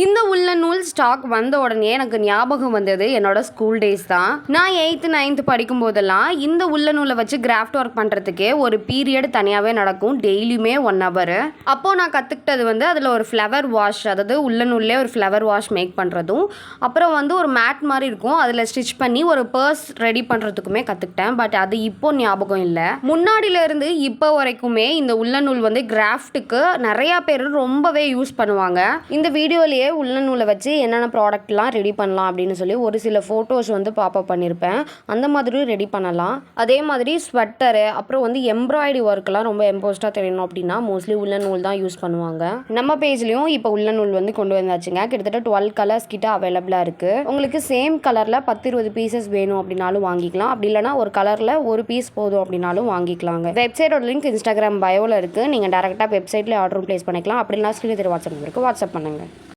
இந்த உல்லன் நூல் ஸ்டாக் வந்த உடனே எனக்கு ஞாபகம் வந்தது என்னோட ஸ்கூல் டேஸ் தான். நான் 8th 9th படிக்கும் போதெல்லாம் இந்த உல்லன் நூலை வச்சு கிராஃப்ட் ஒர்க் பண்ணுறதுக்கே ஒரு பீரியட் தனியாகவே நடக்கும், டெய்லியுமே 1 hour. அப்போது நான் கற்றுக்கிட்டது அதில் ஒரு ஃப்ளவர் வாஷ், அதாவது உல்லன் நூல்லே ஒரு ஃப்ளவர் வாஷ் மேக் பண்ணுறதும், அப்புறம் ஒரு மேட் மாதிரி இருக்கும், அதில் ஸ்டிச் பண்ணி ஒரு பர்ஸ் ரெடி பண்ணுறதுக்குமே கற்றுக்கிட்டேன். பட் அது இப்போ ஞாபகம் இல்லை. முன்னாடியிலேருந்து இப்போ வரைக்குமே இந்த உல்லன் நூல் கிராஃப்ட்டுக்கு நிறையா பேர் ரொம்பவே யூஸ் பண்ணுவாங்க. இந்த வீடியோலேயே உல்லன் நூலை வச்சு என்னென்ன ப்ராடக்ட்லாம் ரெடி பண்ணலாம் அப்படின்னு சொல்லி ஒரு சில ஃபோட்டோஸ் பாப்அப் பண்ணியிருப்பேன். அந்த மாதிரி ரெடி பண்ணலாம். அதே மாதிரி ஸ்வெட்டரு, அப்புறம் எம்ப்ராய்டரி ஒர்க்லாம் ரொம்ப எம்போஸ்டாக தெரியணும் அப்படின்னா மோஸ்ட்லி உல்லன் நூல் தான் யூஸ் பண்ணுவாங்க. நம்ம பேஜ்லேயும் இப்போ உல்லன் நூல் கொண்டு வந்தாச்சுங்க. கிட்டத்தட்ட 12 கலர்ஸ் கிட்ட அவைலபிளாக இருக்குது. உங்களுக்கு சேம் கலரில் 10-20 பீசஸ் வேணும் அப்படின்னாலும் வாங்கிக்கலாம். அப்படி இல்லைனா ஒரு கலரில் ஒரு பீஸ் போதும் அப்படின்னாலும் வாங்கிக்கலாங்க. வெப்சைட்டோட லிங்க் இன்ஸ்டாகிராம் பயோவில் இருக்குது. நீங்கள் டேரெக்டாக வெப்சைட்டில் ஆர்டரும் ப்ளேஸ் பண்ணிக்கலாம். அப்படின்னா ஸ்க்ரீனில் வாட்ஸ்அப் நம்பருக்கு வாட்ஸ்அப் பண்ணுங்கள்.